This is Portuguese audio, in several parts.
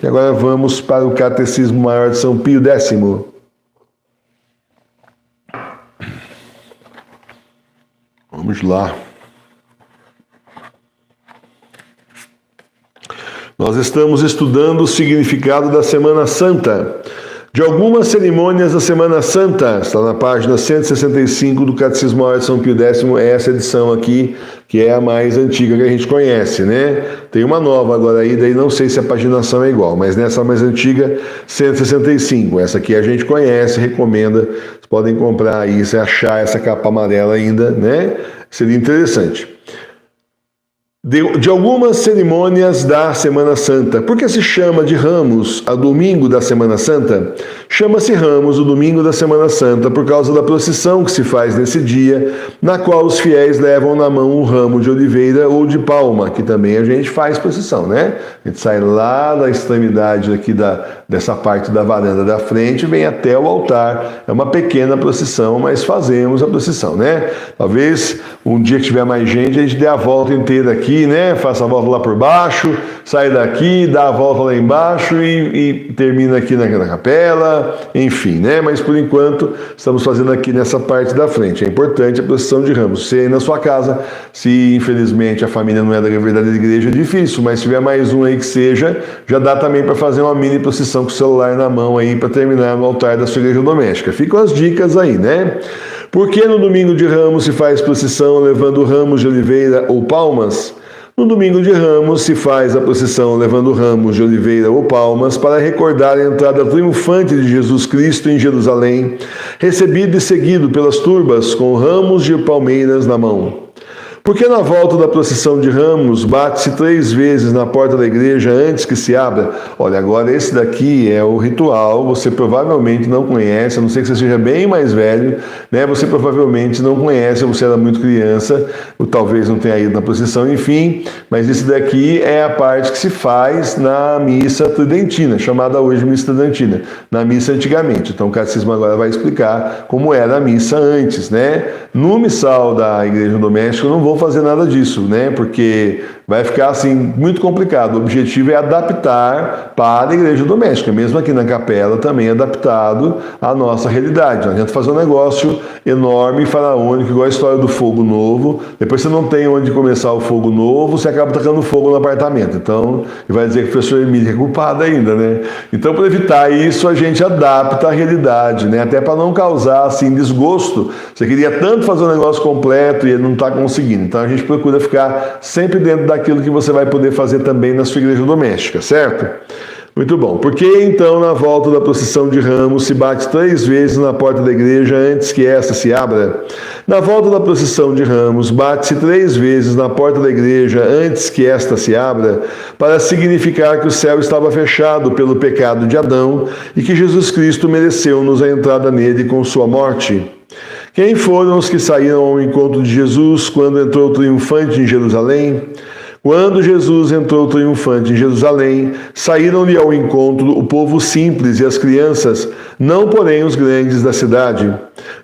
E agora vamos para o Catecismo Maior de São Pio X. Vamos lá. Nós estamos estudando o significado da Semana Santa. De algumas cerimônias da Semana Santa, está na página 165 do Catecismo Maior de São Pio X, é essa edição aqui, que é a mais antiga que a gente conhece, né? Tem uma nova agora aí, daí não sei se a paginação é igual, mas nessa mais antiga, 165. Essa aqui a gente conhece, recomenda, vocês podem comprar aí, se achar essa capa amarela ainda, né? Seria interessante. De algumas cerimônias da Semana Santa. Por que se chama de Ramos a domingo da Semana Santa? Chama-se Ramos o domingo da Semana Santa por causa da procissão que se faz nesse dia, na qual os fiéis levam na mão um ramo de oliveira ou de palma, que também a gente faz procissão, né? A gente sai lá da extremidade aqui dessa parte da varanda da frente, vem até o altar. É uma pequena procissão, mas fazemos a procissão, né? Talvez um dia que tiver mais gente, a gente dê a volta inteira aqui, né? Faça a volta lá por baixo, sai daqui, dá a volta lá embaixo e termina aqui na capela, enfim, né? Mas por enquanto estamos fazendo aqui nessa parte da frente. É importante a procissão de Ramos. Você aí na sua casa, se infelizmente a família não é da verdadeira igreja, é difícil, mas se tiver mais um aí que seja, já dá também para fazer uma mini procissão com o celular na mão aí para terminar no altar da sua igreja doméstica. Ficam as dicas aí, né? Por que no domingo de Ramos se faz procissão levando ramos de oliveira ou palmas? No domingo de Ramos se faz a procissão levando ramos de oliveira ou palmas para recordar a entrada triunfante de Jesus Cristo em Jerusalém, recebido e seguido pelas turbas com ramos de palmeiras na mão. Porque na volta da procissão de Ramos bate-se 3 vezes na porta da igreja antes que se abra. Olha, agora esse daqui é o ritual, você provavelmente não conhece, a não ser que você seja bem mais velho, né? Você provavelmente não conhece, você era muito criança, ou talvez não tenha ido na procissão, enfim, mas esse daqui é a parte que se faz na missa tridentina, chamada hoje missa tridentina, na missa antigamente. Então o catecismo agora vai explicar como era a missa antes, né? No missal da igreja doméstica eu não vou fazer nada disso, né? Porque vai ficar assim muito complicado. O objetivo é adaptar para a igreja doméstica, mesmo aqui na capela também adaptado à nossa realidade. Não adianta fazer um negócio enorme, faraônico, igual a história do fogo novo. Depois você não tem onde começar o fogo novo, você acaba tacando fogo no apartamento. Então, vai dizer que o professor Emílio é culpado ainda, né? Então, para evitar isso, a gente adapta à realidade, né? Até para não causar assim desgosto. Você queria tanto fazer um negócio completo e ele não está conseguindo. Então a gente procura ficar sempre dentro daquilo que você vai poder fazer também na sua igreja doméstica, certo? Muito bom. Por que então na volta da procissão de Ramos se bate 3 vezes na porta da igreja antes que esta se abra? Na volta da procissão de Ramos bate-se 3 vezes na porta da igreja antes que esta se abra, para significar que o céu estava fechado pelo pecado de Adão e que Jesus Cristo mereceu-nos a entrada nele com sua morte. Quem foram os que saíram ao encontro de Jesus quando entrou triunfante em Jerusalém? Quando Jesus entrou triunfante em Jerusalém, saíram-lhe ao encontro o povo simples e as crianças, não porém os grandes da cidade.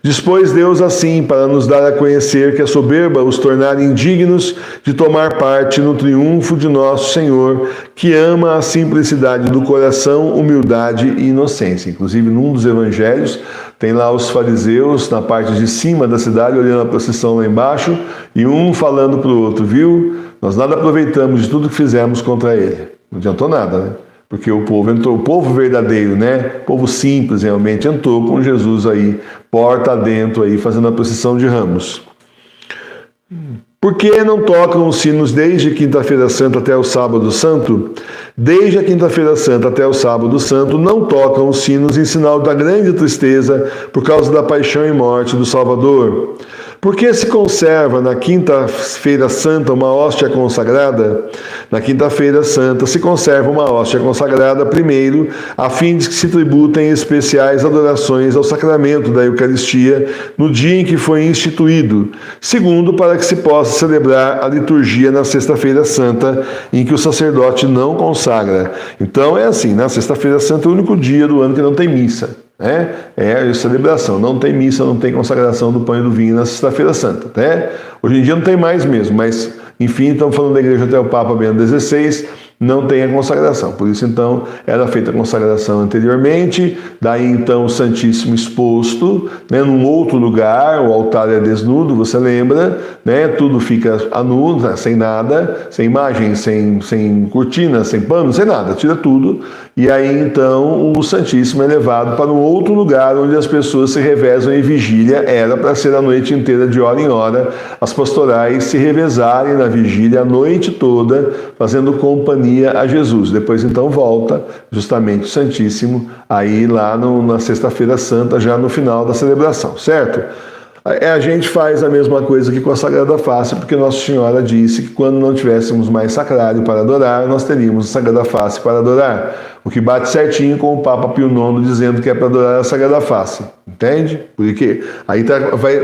Dispôs Deus assim para nos dar a conhecer que a soberba os tornara indignos de tomar parte no triunfo de nosso Senhor, que ama a simplicidade do coração, humildade e inocência. Inclusive, num dos evangelhos, tem lá os fariseus na parte de cima da cidade, olhando a procissão lá embaixo, e um falando para o outro, viu? Nós nada aproveitamos de tudo que fizemos contra ele. Não adiantou nada, né? Porque o povo entrou, o povo verdadeiro, né? O povo simples realmente entrou com Jesus aí, porta adentro aí, fazendo a procissão de Ramos. Por que não tocam os sinos desde quinta-feira santa até o sábado santo? Desde a quinta-feira santa até o sábado santo, não tocam os sinos em sinal da grande tristeza por causa da paixão e morte do Salvador. Por que se conserva na quinta-feira santa uma hóstia consagrada? Na quinta-feira santa se conserva uma hóstia consagrada, primeiro, a fim de que se tributem especiais adorações ao sacramento da Eucaristia no dia em que foi instituído. Segundo, para que se possa celebrar a liturgia na sexta-feira santa, em que o sacerdote não consagra. Então é assim, na sexta-feira santa é o único dia do ano que não tem missa. É a celebração, não tem missa, não tem consagração do pão e do vinho na sexta-feira santa, né? Hoje em dia não tem mais mesmo, mas enfim, estamos falando da igreja até o Papa Bento XVI, não tem a consagração. Por isso, então, era feita a consagração anteriormente, daí, então, o Santíssimo exposto, né, num outro lugar, o altar é desnudo, você lembra, né, tudo fica a nu, sem nada, sem imagem, sem cortina, sem pano, sem nada, tira tudo, e aí, então, o Santíssimo é levado para um outro lugar onde as pessoas se revezam em vigília, era para ser a noite inteira, de hora em hora, as pastorais se revezarem na vigília a noite toda, fazendo companhia a Jesus. Depois, então, volta justamente o Santíssimo aí lá na Sexta-feira Santa, já no final da celebração, certo? A gente faz a mesma coisa que com a Sagrada Face, porque Nossa Senhora disse que quando não tivéssemos mais sacrário para adorar, nós teríamos a Sagrada Face para adorar. O que bate certinho com o Papa Pio IX dizendo que é para adorar a Sagrada Face. Entende? Porque aí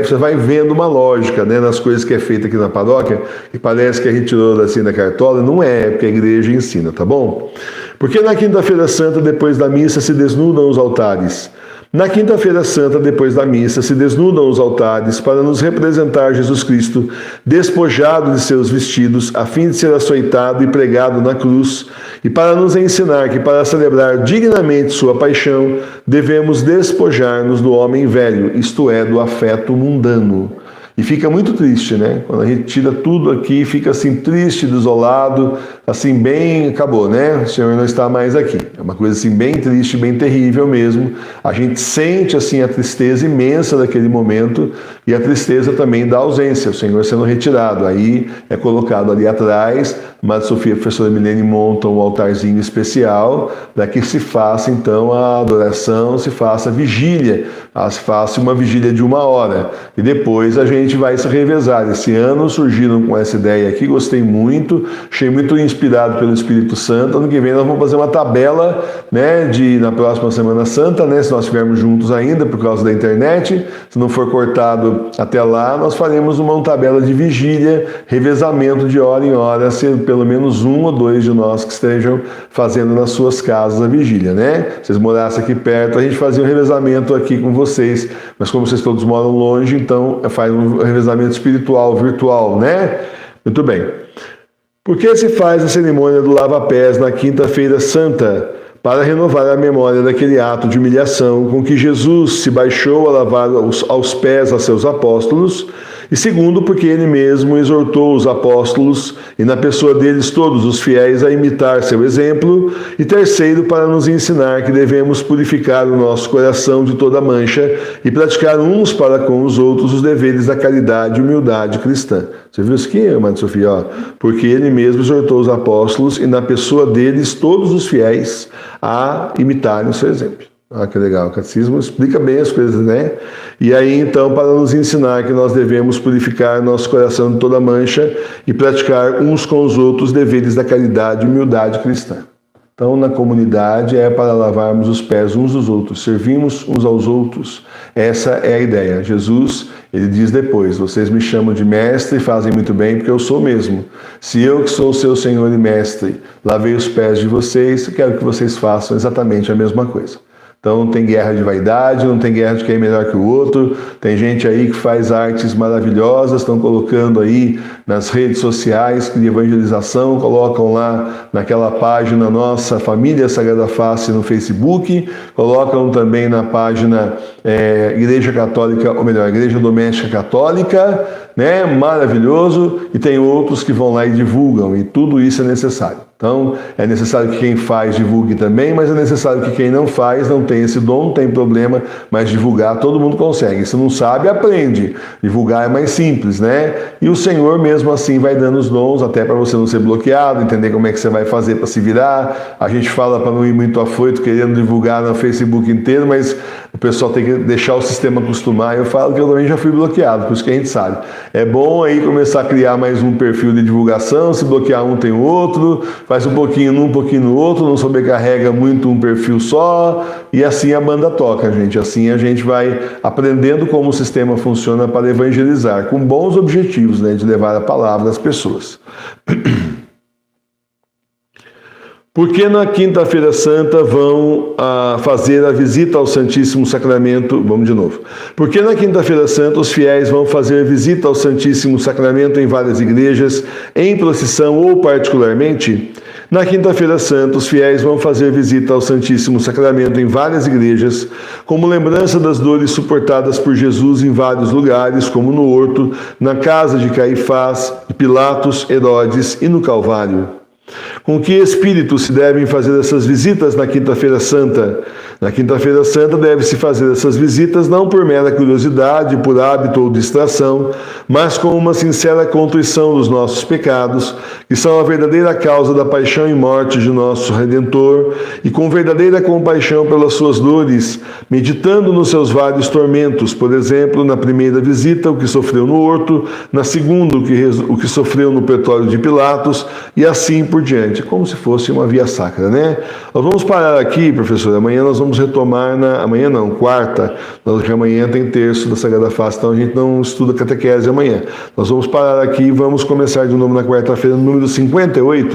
você vai vendo uma lógica, né, nas coisas que é feita aqui na paróquia, que parece que a gente tirou da cartola, não é, porque a igreja ensina, tá bom? Porque na Quinta-feira Santa, depois da missa, se desnudam os altares. Na Quinta-feira Santa, depois da missa, se desnudam os altares para nos representar Jesus Cristo, despojado de seus vestidos, a fim de ser açoitado e pregado na cruz, e para nos ensinar que, para celebrar dignamente sua paixão, devemos despojar-nos do homem velho, isto é, do afeto mundano. E fica muito triste, né? Quando a gente tira tudo aqui, fica assim triste, desolado, assim bem, acabou, né? O Senhor não está mais aqui. É uma coisa assim bem triste, bem terrível mesmo. A gente sente assim a tristeza imensa daquele momento e a tristeza também da ausência, o Senhor sendo retirado. Aí é colocado ali atrás, Madre Sofia e a professora Milene montam um altarzinho especial para que se faça então a adoração, se faça a vigília, se faça uma vigília de 1 hora. E depois a gente vai se revezar. Esse ano surgiram com essa ideia aqui, gostei muito, achei muito inspirado pelo Espírito Santo. Ano que vem nós vamos fazer uma tabela, né, na próxima Semana Santa, né, se nós estivermos juntos ainda por causa da internet, se não for cortado até lá, nós faremos uma tabela de vigília, revezamento de hora em hora, sendo pelo menos 1 ou 2 de nós que estejam fazendo nas suas casas a vigília, né? Se vocês morassem aqui perto, a gente fazia um revezamento aqui com vocês, mas como vocês todos moram longe, então faz um revezamento espiritual, virtual, né? Muito bem. Por que se faz a cerimônia do lava-pés na Quinta-feira Santa? Para renovar a memória daquele ato de humilhação com que Jesus se baixou a lavar aos pés a seus apóstolos, e segundo, porque ele mesmo exortou os apóstolos e na pessoa deles todos os fiéis a imitar seu exemplo, e terceiro, para nos ensinar que devemos purificar o nosso coração de toda mancha e praticar uns para com os outros os deveres da caridade e humildade cristã. Você viu isso aqui, Madre Sofia? Ó, porque ele mesmo exortou os apóstolos e na pessoa deles todos os fiéis a imitarem o seu exemplo. Ah, que legal, o catecismo explica bem as coisas, né? E aí, então, para nos ensinar que nós devemos purificar nosso coração de toda mancha e praticar uns com os outros deveres da caridade e humildade cristã. Então, na comunidade é para lavarmos os pés uns dos outros, servimos uns aos outros. Essa é a ideia. Jesus, ele diz depois, vocês me chamam de mestre e fazem muito bem, porque eu sou mesmo. Se eu, que sou o seu Senhor e mestre, lavei os pés de vocês, quero que vocês façam exatamente a mesma coisa. Então não tem guerra de vaidade, não tem guerra de quem é melhor que o outro. Tem gente aí que faz artes maravilhosas, estão colocando aí nas redes sociais de evangelização, colocam lá naquela página nossa Família Sagrada Face no Facebook, colocam também na página Igreja Católica, ou melhor, Igreja Doméstica Católica, né? Maravilhoso, e tem outros que vão lá e divulgam, e tudo isso é necessário. Então, é necessário que quem faz divulgue também, mas é necessário que quem não faz, não tem esse dom, não tem problema, mas divulgar todo mundo consegue. Se não sabe, aprende. Divulgar é mais simples, né? E o Senhor mesmo assim vai dando os dons, até para você não ser bloqueado, entender como é que você vai fazer para se virar. A gente fala para não ir muito afoito, querendo divulgar no Facebook inteiro, mas o pessoal tem que deixar o sistema acostumar. Eu falo que eu também já fui bloqueado, por isso que a gente sabe. É bom aí começar a criar mais um perfil de divulgação, se bloquear um tem o outro, faz um pouquinho num, um pouquinho no outro, não sobrecarrega muito um perfil só, e assim a banda toca, gente. Assim a gente vai aprendendo como o sistema funciona para evangelizar, com bons objetivos, né, de levar a palavra às pessoas. Por que na Quinta-feira Santa vão fazer a visita ao Santíssimo Sacramento? Vamos de novo. Por que na Quinta-feira Santa os fiéis vão fazer visita ao Santíssimo Sacramento em várias igrejas, em procissão ou particularmente? Na quinta-feira santa, os fiéis vão fazer visita ao Santíssimo Sacramento em várias igrejas, como lembrança das dores suportadas por Jesus em vários lugares, como no horto, na casa de Caifás, de Pilatos, Herodes e no Calvário. Com que espírito se devem fazer essas visitas na Quinta-feira Santa? Na Quinta-feira Santa deve-se fazer essas visitas não por mera curiosidade, por hábito ou distração, mas com uma sincera contrição dos nossos pecados, que são a verdadeira causa da paixão e morte de nosso Redentor, e com verdadeira compaixão pelas suas dores, meditando nos seus vários tormentos, por exemplo, na primeira visita, o que sofreu no horto, na segunda, o que sofreu no pretório de Pilatos, e assim por diante, como se fosse uma via sacra, né? Nós vamos parar aqui, professor, amanhã nós vamos retomar amanhã não, quarta, porque amanhã tem terço da Sagrada Face, então a gente não estuda catequese amanhã. Nós vamos parar aqui e vamos começar de novo na quarta-feira, no número 58.